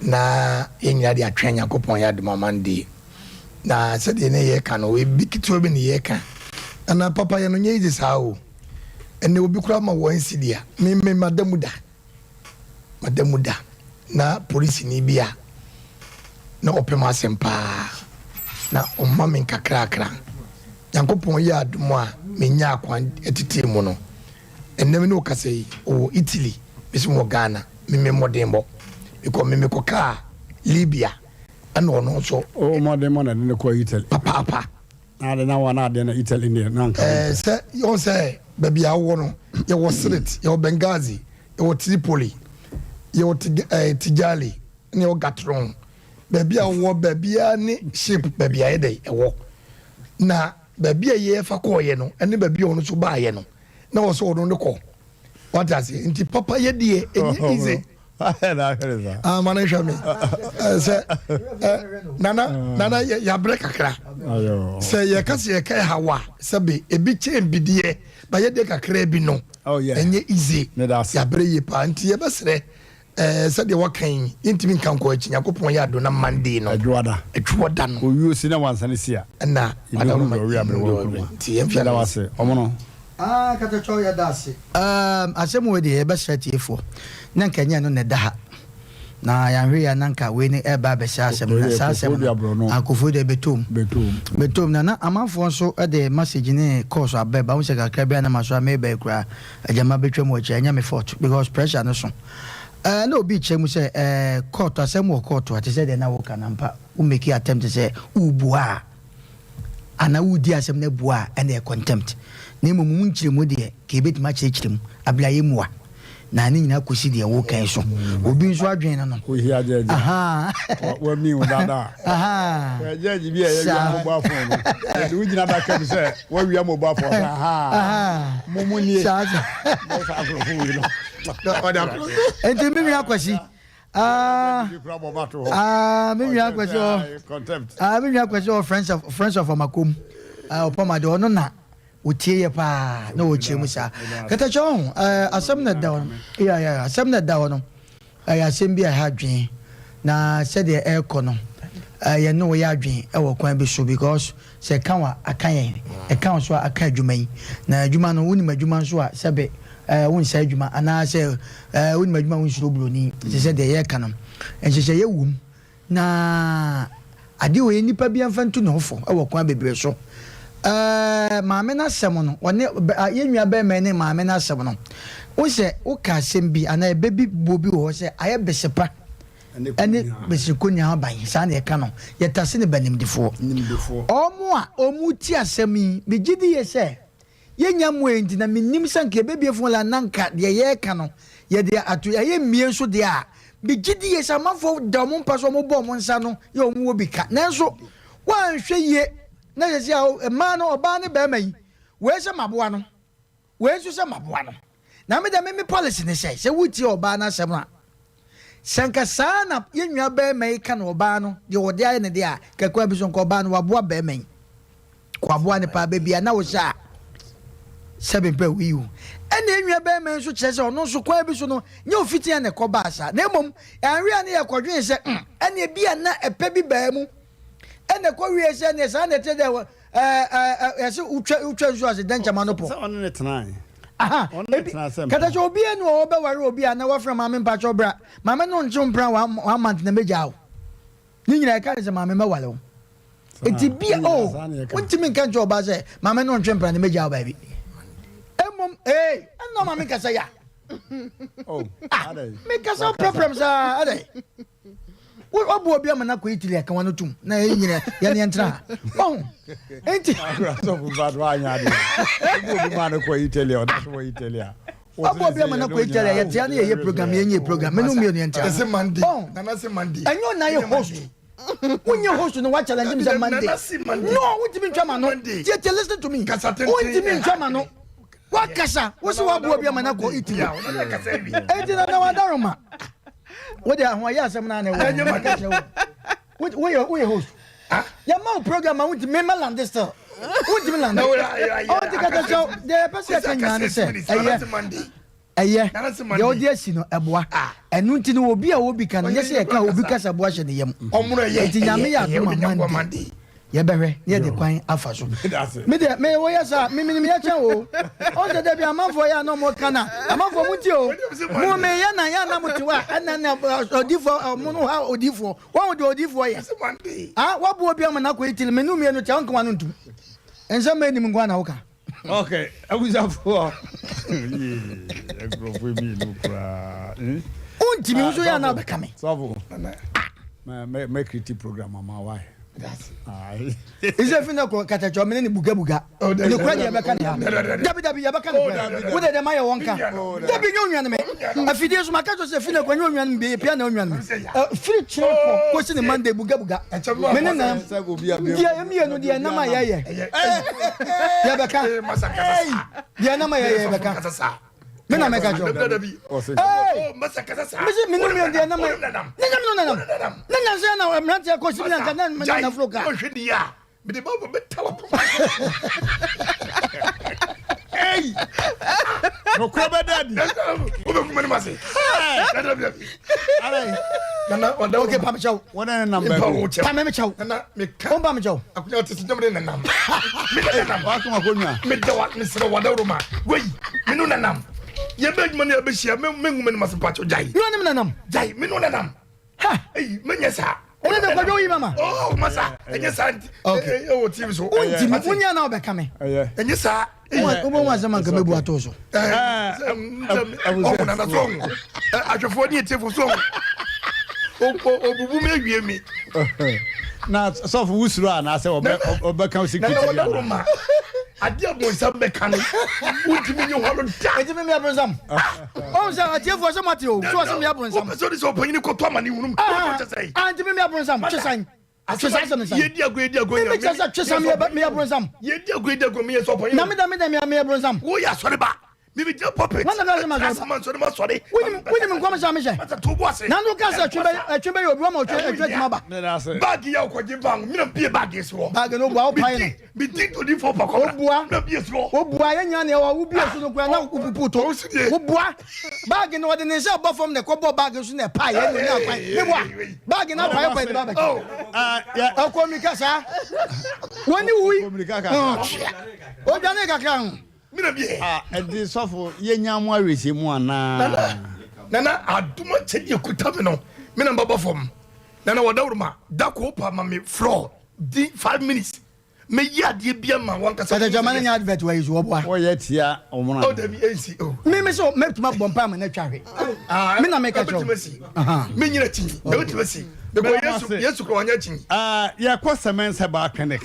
na yenyina de atwenya kopon ya de mamandi na se de ne ye ka no we bikito bi ne ye ka ana papa ye no nye ide sawo ene obi kura ma wo nsidia me madamuda na police ni bia na opema Asem pa na omma men kakrakra Yankopon ya adumo a menya akwan etiti mu no ennem ne okasei o Italy bisimo Ghana me modembo because me koka Libya ana ono so o modembo na ne ko Italy papa na na wana de na Italy ne na nka se yo se baby awo no ye wo Sirte ye wo Benghazi ye wo Tripoli ye wo Tijali ne wo Gatron baby awo baby ani ship baby ayede ewo na baby ye fa ko ye no ene baby ono so ba ye no na wo so ono ne ko what does it nti papa ye de enye easy mana shami se nana ya break kakra se ye kase ye kai hawa sabe ebi chembidie ba ye de kakra bi no enye easy ya bre ye pa nti ye besre se de wakan intimi kan ko achi Yakopon ya do na mande no adwoda no o yusi na wansane sia na adamu do wi abrewo nti ye mfia da wase omono katacho ya dase Asem we de be stratiefo na nkanya no ne daha na yanhwe ya nanka we ni eba be sha Asem na sa Asem akofo de betom na amanfo nso de message ni course abeba wo se kakra bia na maso ameba kura ajama betwam wachi anya me fort because pressure no so no be chemu say court Asem wo court ati say de na wo kanampa wo make attempt say ubua ana wudi Asem na bua and contempt na mu nchiremu de ke betima chirechirem ablaye muwa na ni nyina kosi de wo kan so obi nso adwen no ko hi ajeje aha wa mi udada aha ajeje bi e ya mo ba fon no de wu nyina da kan se wa wi mo ba fon aha mo ni sa mo sa afro fu wi no enti mi mi akwasi mi mi akwasi mi mi akwasi friends of Amakom opama de ono na utie pa na ochiremu sa katacho Asem na da ya Asem na da no Asem bi ha dwen na said the air kono ye no ya dwen e wo kwan bi so because se kan wa akan ye e kan so akan adwuma na adwuma no woni madwuma so a sebe won sa adwuma ana se woni madwuma won shiro broni se said the ye kan no en se ye wum na ade we nipa bi amfa ntu no fo e wo kwa bebre so maame na asem no one yenua be me ne maame na asem no wo se wo ka asem bi ana bebi bobi wo se aye besepa ene besikonya ban sa na e ka no yetase ne banimdifo omu ti asem yi begidi ye se yenya mu enti na minim sanke bebi fo la nanka de ye ka no ye de atu aye mie so de a begidi ye samafo da mo mpa so mo bo mo nsa no ye omu obi ka nanso wan hwe ye na ye sia ma no oba ne be mai we se maboa no we su se maboa no na me da me policy ne se wuti oba na asem na sanka sana ye nwa be mai ka no oba no de ode aye ne de a kakwa bi so nko oba no waboa be mai kwa boa ne pa be bia na wo sha Asem Mpe wiu ene nwa be mai so kire se ono so kwa bi so no nye ofiti ane ko ba asa na emom anwe ane ye kodwen se ene bia na epe bi ba mu ene ko wie se ne sa na te de yesi utwa so as dencha manopo so on ne tena aha kata so obi enu o be ware obi ana wa fra mame mpa cho bra mame no nche mpra wa month na meja o ni nyina ka se mame mawale o enti bia o untimi nka cho ba se mame no nche mpra na meja o ba bi emom no mame ka se ya me ka so problems ade Obu obi amana ko Italy aka wano tum na nyina ya ne entra enti so bad wa nya de obu ma na ko Italy o that's what Italy Obu obi amana ko Italy ya tia na ye program ye program me no me no entra Ese Monday na se Monday enyo na ye host unye host no wa challenge me Monday no wutimi ntwa no tie listen to me wutimi ntwa no wa kasa wo se wa obu obi amana ko Italy enti na wa daroma what the why asem na ne we host ya ma program I want to member land this still want to land oh the show the person can man say the audience no eboa enu nti no obi a obi kan nye se ka obi kasa boa hye ne yam omuno ye nti nyame ya do Monday ye behwe ye de kwan afa so me wo ya sa me ya chen o o de bi amanfo ya no mo kana amanfo mu ti o mo me ya na mo ti wa na odifo mo no ha odifo wa de odifo ye wa bo obi amana ko itili me no me no cha onka wa no ntum ensa me nim ngwa na wo ka okay abuzafo agrofo mi no pra unti mi uzo ya na be kame savo me critique program mama why that's is if na ko kata cho me ni buga ni kwa dia be kan ya dabi ya be kan wo de ma ya wonka dabi nyo nwan me afidie so maka so se fi na kwa nyo nwan be pia na nwan me free check ko si ni Monday buga me ne na dia emi no dia na ma ya ya be kan dia na ma ya be kan me na me ka jo masaka sasa me no me dia na ma na se na Mmrantehene ko si na kana na floka o hwedi ya me de baba betala no ko be daddy o be kuma ni mase alai nana wada okay pa me chaw wona na number pa me chaw nana me ka on pa me chaw akunya tete jamre nanam me nanam wa kuma ko nwa me da wa me sere wada roma wey me no nanam ye be djuma ne be hia me ngum ne mase pacho jai you no nanam jai me no nanam ha me nyesa ele de ko yi mama oh masa nyesa okay o tv so unti mi unya na obeka me nyesa ubo wa zaman ka bebu ato so o na so atwefo ni etefo so obubu me wie mi na so for usuru na say obeka security na ade abonsa beka no untimi nyi holo da enti me abonsam o sa atefo so mate o so so me abonsam o so di so panyi ko to amane hunum ko chesai anti me abonsam chesan chesan so nsan ye di ago me chesa chesan me abonsam ye di ago me so panyi na me abonsam wo ya sore ba me be just puppet wana ka man so ma sore wini me kwama sa me she mata to bo ase na ndo ka sa twebe yo bi ma o twetwe ma ba bag ya ko je bang me na pie bag is wo bag no bua o pai no me dig to the for pako bua na pie so o bua ye nya ne wa wo bi so no kwa na pupu to o bua bag no de ne se bo fom ne ko bo bag so na pai ye no na pai me bua bag na pai pa de bag o ko mi ka sa woni wi o jane ka kan mina bie edi sofo ye nyamu awese mu ana nana aduma chedi ekuta me no mina baba fom na wadawruma dako pa ma me floor di 5 minutes me ya de bia ma wan kasa Kata jamani nya advert wa izu obo o ye tia omuna o da bi AC o me so me tuma bompa ma na twahwe me na me ka cho me nyina ti e wotimasi be ko yesu ko wanya ti ya kwa semen se ba clinic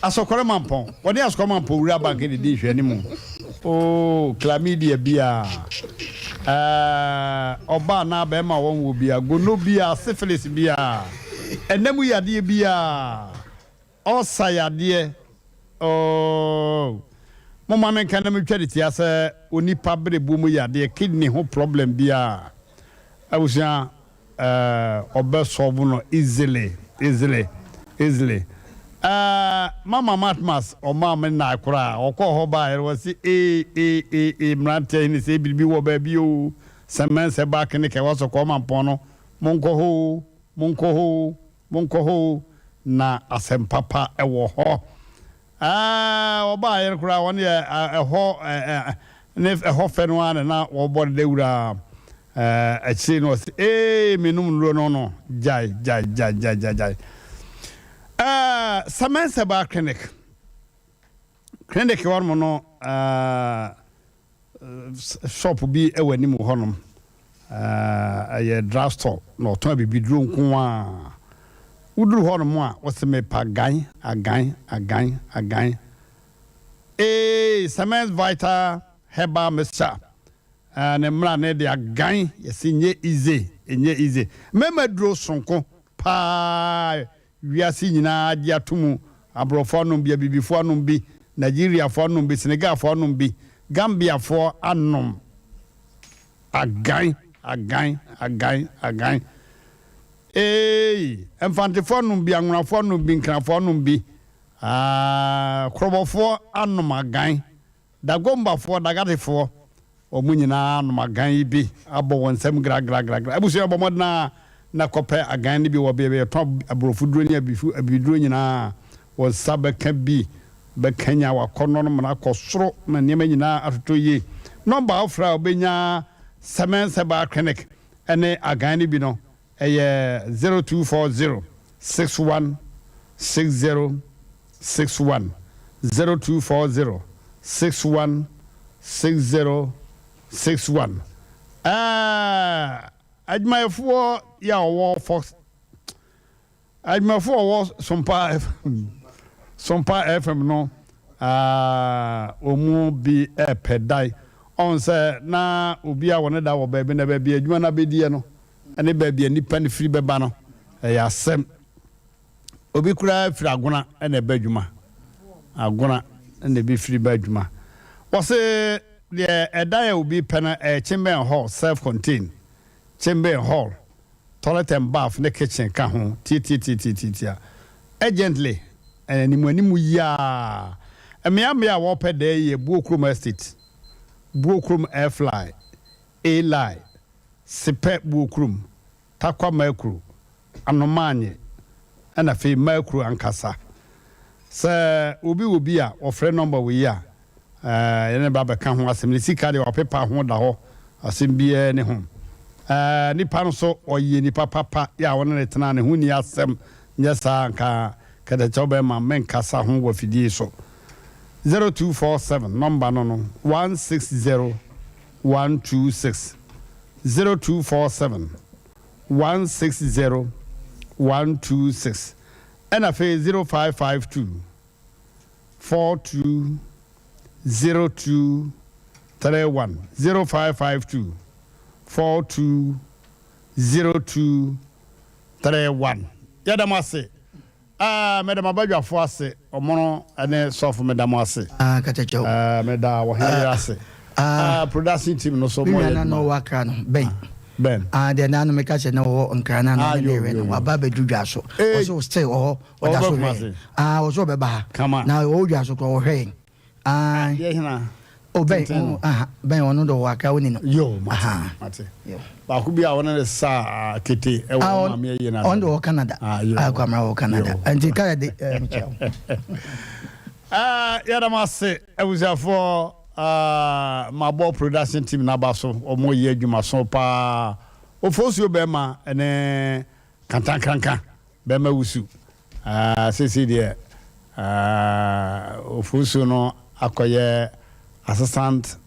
asokore mampon woni asokore mampon wura bank de di hwe ni mu oh chlamydia bia oba na be ma won wo bia gono bia syphilis bia enemu yade bia osa yade oh mama men kan me twade ti ase onipa brebo mu yade kidney ho problem bia awusia obe solve no easily mama matmas o mama na kura o ko ho ba ero si Mmrantehene se bibi wo ba bi o semen se ba kene ke wo so ko mampon no monko ho na Asem Papa e wo ho o ba ero kura won ye ne ho fe no an na wo bo de wura achi no si menum no jai Semen se ba clinic war mo no shop bi e wani mu honom aye drugstore no to bi duro nko a uduru honom a wo se me pa agan Semen Vital Herbal Mixture ne mra ne de agan yesi nye easy mema duro sonko pa wiase nyina dia tumu abrofo no bia bibifo no bi Nigeria fo no bi Senegal fo no bi Gambia fo anom agan enfante fo no bi anwura fo no bi nkra fo no bi krobo fo anom agan dagomba fo dagate fo omunyina anom agan bi abo wonsem gra abusu abomodna na kope agan ni bi wo be to abrofu duro ni abiduro nyina wo sabeka bi be kanya wa kono no na kosoro na niam nyina atoto yi number ofra obenya Semen se ba clinic ene agan ni bi no eye 0240 61 60 61 0240 61 60 61 Admire ya wo Fox Admire wo Sompa FM no omu bi pedai on se na obi a wona da wo ba bi na ba bi adwuma na be die no ene ba bi nipa ne free beba no ya Asem obi kura free agona ene ba adwuma agona ene bi free ba adwuma wo se the edai obi pena chamber hall self contained chamber hall toilet and bath ne kitchen ka ho ti urgently animu ya emia wo pe de ye Buokrum estate Buokrum airfly A-line Sepe Buokrum Takwa Makru Anomanye ana fe Makru ankasa se obi a ofre number we ya yene baba kan ho asem ne sika de opepa ho da ho asem bie ne ho nipa no so oye nipa papa ya wona ne tena ne ho ni asem nyesa nka kada chobe ma men kasa ho wa fidie so 0247 number no 160 126 0247 160 126 and afa 0552 42 0231 0552 42 0231 yadamase madam abadwa fo ase omono ane sofu madam ase katacho meda wo hia ase production team no so mo no waka no ben de na no me ka che na wo nkrana na ne we no aba bedudwa so so stay o da so o so be ba na o dwa so ko hwe ye hina ben ben ono do waka woni no yo mate ba ku bia wona ne sa kete e wo ma me ye na on do Canada kwamra wo Canada anti ka de ya da mase e wuza for my ball production team na ba so o mo ye adwuma so pa o fosu be ma ene kantankanka bema wusu sisi de ofusu no akoye assistant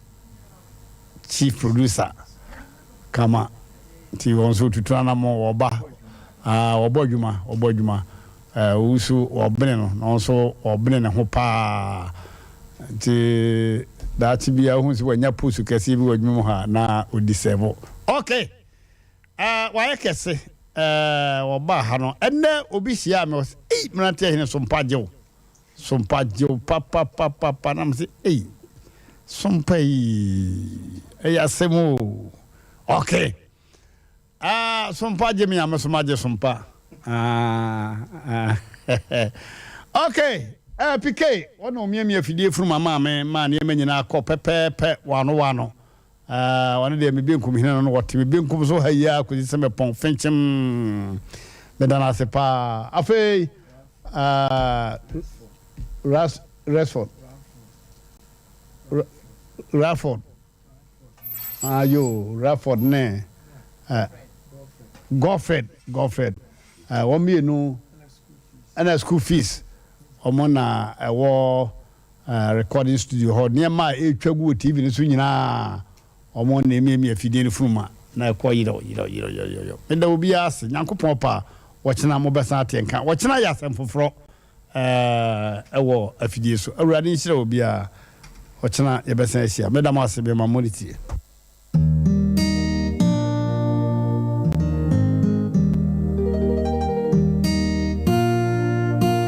chief producer kama ti won so tutuna mo oba obodwuma wusu obene no so obene ne ho pa ti that bia hu si wanya pusu kesi bi wadwuma ha na odisevo okay waye kese oba ha no enne obi hia me Mmrantehene Sompa jew papa na mse Sompa Asem okay Sompa je mi amesoma je Sompa okay PK ono miemi afidie furu mama me ma ne nyina akọ pepepe wano wano de me benkum hina no wote me benkum so haya ko se me pon fenchem me dana se pa afei Rafford Rafford ne Godfred won me no ana school fees omona ewo recording studio ho ne ma etwagu TV ne so nyina omona emi afidie ne funuma na ekọ yiro enda obi ase nyankopon pa wochena mo besa atenka wochena ya asem foforo ewo afidie so awurade nhyira obi a wochena ye besa asia medam ase be ma monity